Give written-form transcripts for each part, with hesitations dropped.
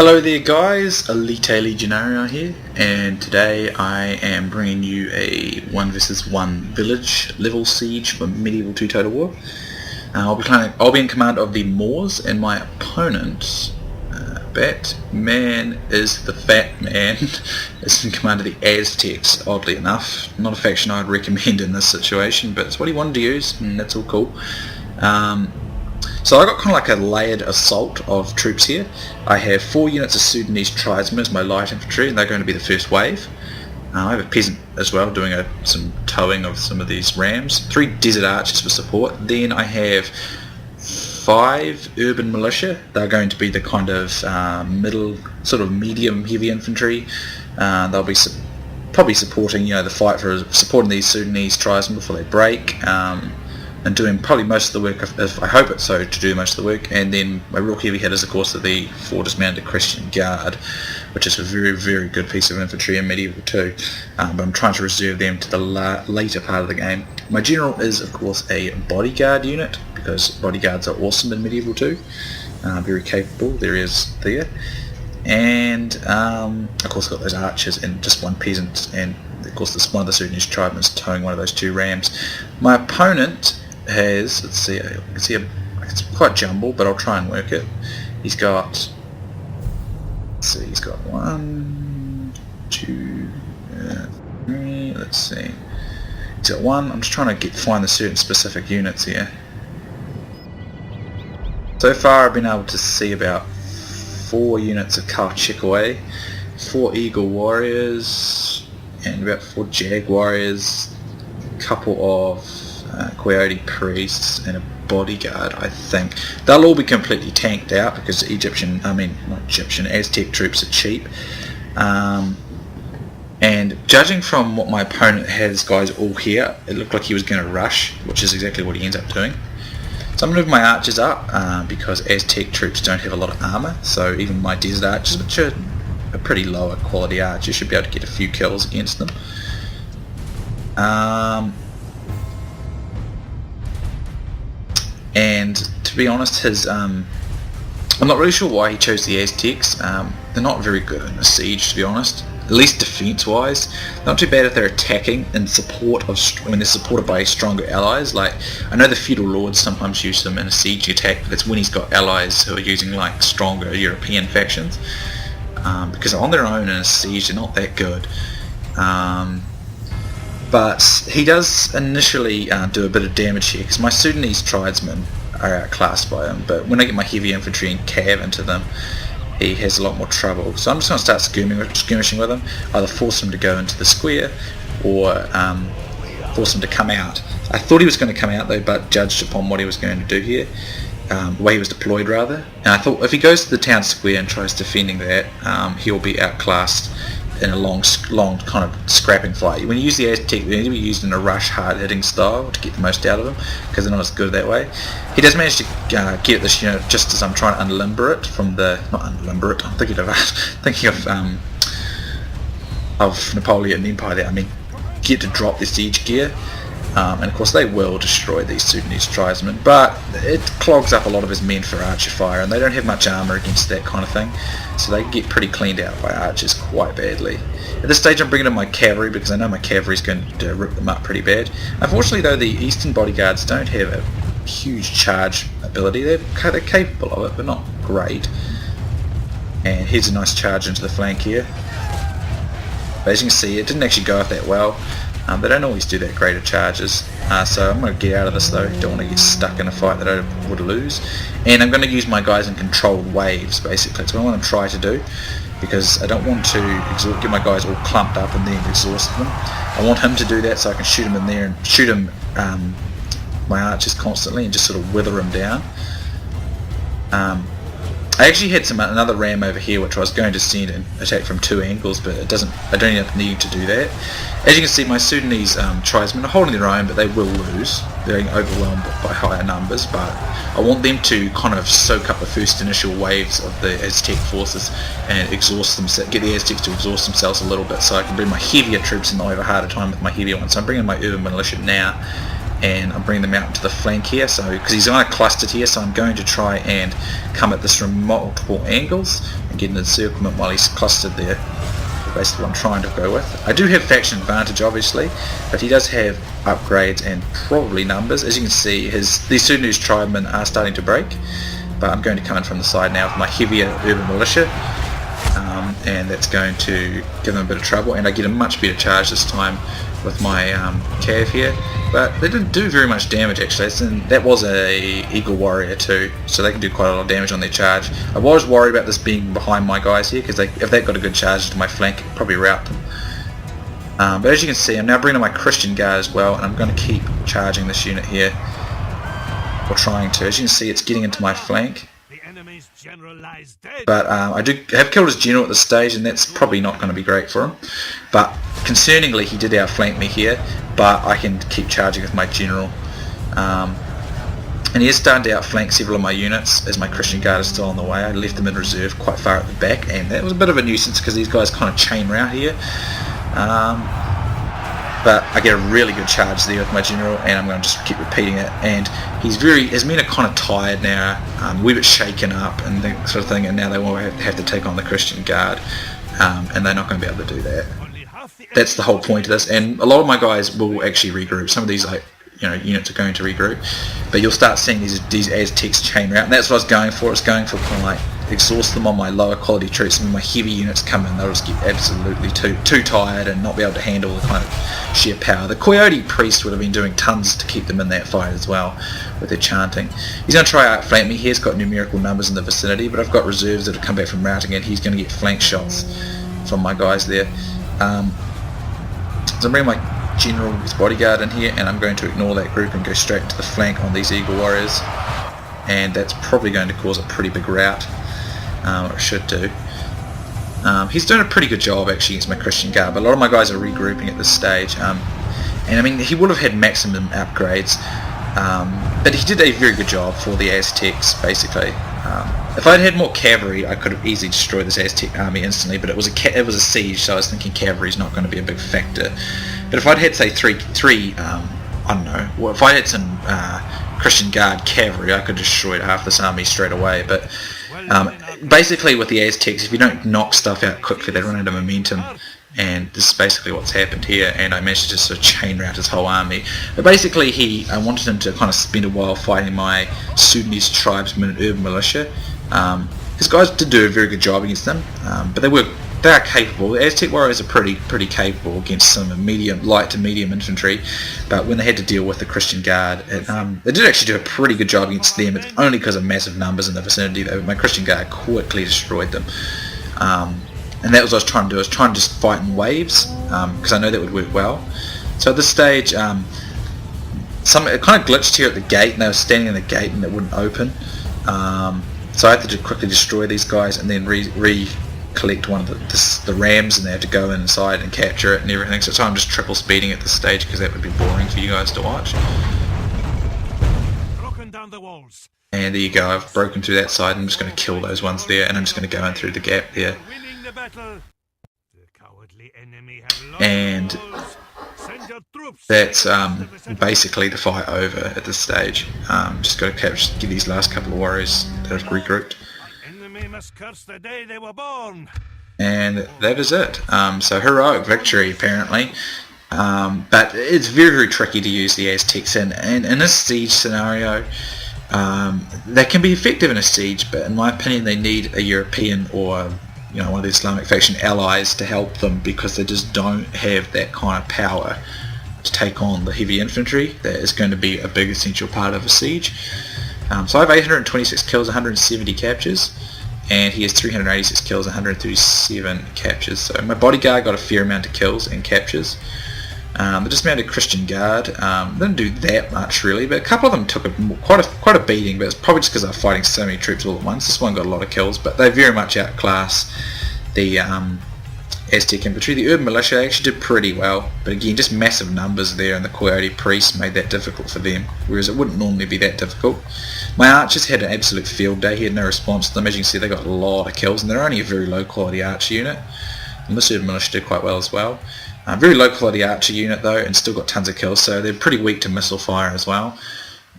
Hello there guys, Elita Legionarii here, and today I am bringing you a 1 vs 1 village level siege for Medieval 2 Total War. I'll be in command of the Moors, and my opponent, BatmanistheFatman-Aztecs, is in command of the Aztecs, oddly enough. Not a faction I'd recommend in this situation, but it's what he wanted to use, and that's all cool. So I got kind of like a layered assault of troops here. I have 4 units of Sudanese tribesmen as my light infantry, and they're going to be the first wave. I have a peasant as well doing some towing of some of these rams. 3 desert archers for support. Then I have 5 urban militia. They're going to be the kind of middle, sort of medium heavy infantry. They'll be probably supporting, the fight for supporting these Sudanese tribesmen before they break. And doing probably most of the work, if I hope it's so, to do most of the work. And then my real heavy hitters, of course, are the 4 dismounted Christian Guard, which is a very, very good piece of infantry in Medieval 2, but I'm trying to reserve them to the later part of the game. My general is, of course, a bodyguard unit, because bodyguards are awesome in Medieval 2, very capable, there. And, of course, got those archers and just 1 peasant, and, of course, one of the Sudanese tribesmen is towing one of those 2 rams. My opponent has, it's quite jumbled, but I'll try and work it. He's got, he's got 1, 2, 3, let's see. He's got 1, I'm just trying to find the certain specific units here. So far I've been able to see about 4 units of Karchikaway, 4 Eagle Warriors, and about 4 Jag Warriors, a couple of Coyote Priests, and a bodyguard, I think. They'll all be completely tanked out because Aztec troops are cheap. And judging from what my opponent has guys all here, it looked like he was going to rush, which is exactly what he ends up doing. So I'm going to move my archers up because Aztec troops don't have a lot of armor, so even my desert archers, which are a pretty lower quality archers, should be able to get a few kills against them. And to be honest, I'm not really sure why he chose the Aztecs. They're not very good in a siege, to be honest. At least defense-wise, not too bad if they're attacking in support of when they're supported by stronger allies. Like, I know the feudal lords sometimes use them in a siege attack, but it's when he's got allies who are using like stronger European factions. Because on their own in a siege they're not that good. But he does initially do a bit of damage here because my Sudanese tribesmen are outclassed by him, but when I get my heavy infantry and cav into them, he has a lot more trouble. So I'm just going to start skirmishing with him, either force him to go into the square or force him to come out. I thought he was going to come out though, but judged upon what he was going to do here, the way he was deployed rather, and I thought if he goes to the town square and tries defending that, he'll be outclassed in a long kind of scrapping fight. When you use the Aztec, they need to be used in a rush, hard-hitting style to get the most out of them, because they're not as good that way. He does manage to get this unit just as I'm trying to unlimber it from the... not unlimber it, I'm thinking of Napoleon Empire there. I mean, get to drop this siege gear. And of course they will destroy these Sudanese tribesmen, but it clogs up a lot of his men for archer fire, and they don't have much armour against that kind of thing, so they get pretty cleaned out by archers quite badly. At this stage I'm bringing in my cavalry because I know my cavalry is going to rip them up pretty bad. Unfortunately though, the eastern bodyguards don't have a huge charge ability. They're capable of it, but not great. And here's a nice charge into the flank here. But as you can see, it didn't actually go off that well. They don't always do that great of charges, so I'm going to get out of this though. Don't want to get stuck in a fight that I would lose. And I'm going to use my guys in controlled waves, basically. That's what I want to try to do, because I don't want to get my guys all clumped up and then exhaust them. I want him to do that so I can shoot him in there and shoot him, my archers constantly, and just sort of wither him down. I actually had another ram over here which I was going to send and attack from 2 angles, but I don't end up needing to do that. As you can see, my Sudanese tribesmen are holding their own, but they will lose. They're getting overwhelmed by higher numbers, but I want them to kind of soak up the first initial waves of the Aztec forces and exhaust them, get the Aztecs to exhaust themselves a little bit, so I can bring my heavier troops in. I have a harder time with my heavier ones. So I'm bringing my urban militia now, and I'm bringing them out into the flank here, so because he's kind of clustered here, so I'm going to try and come at this from multiple angles and get an encirclement while he's clustered there. So basically what I'm trying to go with. I do have faction advantage obviously, but he does have upgrades and probably numbers. As you can see, these Sudanese tribesmen are starting to break, but I'm going to come in from the side now with my heavier urban militia, and that's going to give them a bit of trouble, and I get a much better charge this time with my cav here, but they didn't do very much damage actually. That was a eagle warrior too, so they can do quite a lot of damage on their charge. I was worried about this being behind my guys here, because if they've got a good charge to my flank, it could probably rout them. But as you can see, I'm now bringing in my Christian Guard as well, and I'm going to keep charging this unit here, or trying to. As you can see, it's getting into my flank. But I do have killed his general at this stage, and that's probably not going to be great for him. But concerningly, he did outflank me here, but I can keep charging with my general. And he is starting to outflank several of my units as my Christian Guard is still on the way. I left them in reserve quite far at the back, and that was a bit of a nuisance because these guys kind of chain route here. But I get a really good charge there with my general, and I'm going to just keep repeating it. And his men are kind of tired now, a wee bit shaken up and that sort of thing, and now they will have to take on the Christian Guard, and they're not going to be able to do that. That's the whole point of this, and a lot of my guys will actually regroup. Some of these units are going to regroup, but you'll start seeing these Aztecs chain route, and that's what I was going for. It's going for kind of like exhaust them on my lower quality troops, and when my heavy units come in, they'll just get absolutely too tired and not be able to handle the kind of sheer power. The Coyote Priest would have been doing tons to keep them in that fight as well with their chanting. He's going to try outflank me. He's got numerical numbers in the vicinity, but I've got reserves that have come back from routing, and he's going to get flank shots from my guys there. So I'm bringing my general with bodyguard in here, and I'm going to ignore that group and go straight to the flank on these Eagle Warriors, and that's probably going to cause a pretty big rout. Or it should do. He's doing a pretty good job actually against my Christian Guard, but a lot of my guys are regrouping at this stage. And I mean, he would have had maximum upgrades, but he did a very good job for the Aztecs basically. If I'd had more cavalry, I could have easily destroyed this Aztec army instantly, but it was a siege, so I was thinking cavalry's not going to be a big factor. But if I'd had say three I don't know, well, if I had some Christian Guard cavalry, I could have destroyed half this army straight away. But basically with the Aztecs, if you don't knock stuff out quickly, they run out of momentum, and this is basically what's happened here, and I managed to just sort of chain route his whole army. But basically I wanted him to kind of spend a while fighting my Sudanese tribesmen and urban militia. His guys did do a very good job against them, but they are capable. The Aztec warriors are pretty capable against some light to medium infantry, but when they had to deal with the Christian Guard, they did actually do a pretty good job against them. It's only because of massive numbers in the vicinity that my Christian Guard quickly destroyed them. And that was what I was trying to do. I was trying to just fight in waves, because I know that would work well. So at this stage, it kind of glitched here at the gate, and they were standing in the gate and it wouldn't open. So I had to quickly destroy these guys and then collect one of the rams, and they have to go inside and capture it and everything. So I'm just triple speeding at this stage because that would be boring for you guys to watch. Broken down the walls. And there you go, I've broken through that side. I'm just going to kill those ones there, and I'm just going to go in through the gap there. And that's basically the fight over at this stage. Just got to get these last couple of warriors that have regrouped. And that is it. So heroic victory apparently, but it's very tricky to use the Aztecs in this siege scenario. They can be effective in a siege, but in my opinion they need a European or one of the Islamic faction allies to help them, because they just don't have that kind of power to take on the heavy infantry that is going to be a big essential part of a siege. So I have 826 kills, 170 captures, and he has 386 kills, 137 captures. So my bodyguard got a fair amount of kills and captures. The dismounted Christian Guard didn't do that much really, but a couple of them took quite a beating, but it's probably just because they're fighting so many troops all at once. This one got a lot of kills, but they very much outclass the Aztec infantry. The urban militia actually did pretty well, but again, just massive numbers there, and the Coyote Priest made that difficult for them, whereas it wouldn't normally be that difficult. My archers had an absolute field day. He had no response to them. As you can see, they got a lot of kills, and they're only a very low quality archer unit. And this urban militia did quite well as well. Very low quality archer unit though, and still got tons of kills, so they're pretty weak to missile fire as well.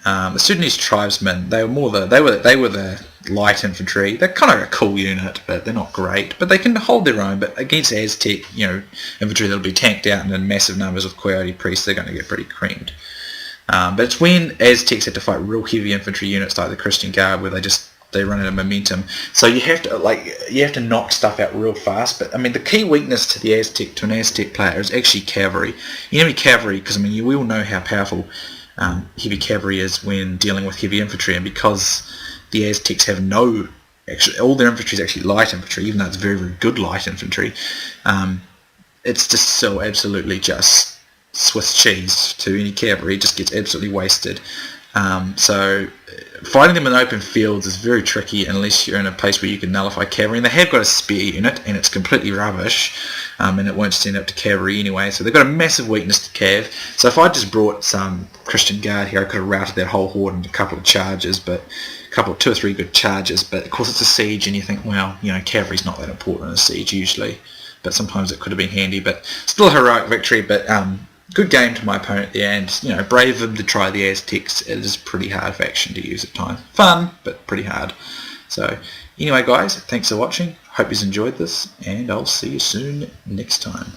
The Sudanese tribesmen, they were the light infantry. They're kind of a cool unit, but they're not great. But they can hold their own. But against Aztec, infantry that'll be tanked out and in massive numbers with coyote priests, they're going to get pretty creamed. But it's when Aztecs had to fight real heavy infantry units like the Christian Guard, where they run out of momentum. So you have to knock stuff out real fast. But I mean, the key weakness to an Aztec player is actually cavalry. Enemy cavalry, because I mean, we all know how powerful heavy cavalry is when dealing with heavy infantry, and because the Aztecs have all their infantry is actually light infantry, even though it's very, very good light infantry. It's just so absolutely just Swiss cheese to any cavalry. It just gets absolutely wasted. So fighting them in open fields is very tricky unless you're in a place where you can nullify cavalry. And they have got a spear unit, and it's completely rubbish, and it won't stand up to cavalry anyway. So they've got a massive weakness to cav. So if I just brought some Christian Guard here, I could have routed that whole horde into a couple of charges, two or three good charges. But of course it's a siege, and you think, well, cavalry's not that important in a siege usually, but sometimes it could have been handy. But still a heroic victory. But good game to my opponent there, and brave of him to try the Aztecs. It is a pretty hard faction to use at times. Fun, but pretty hard. So anyway guys, thanks for watching. Hope you've enjoyed this, and I'll see you soon next time.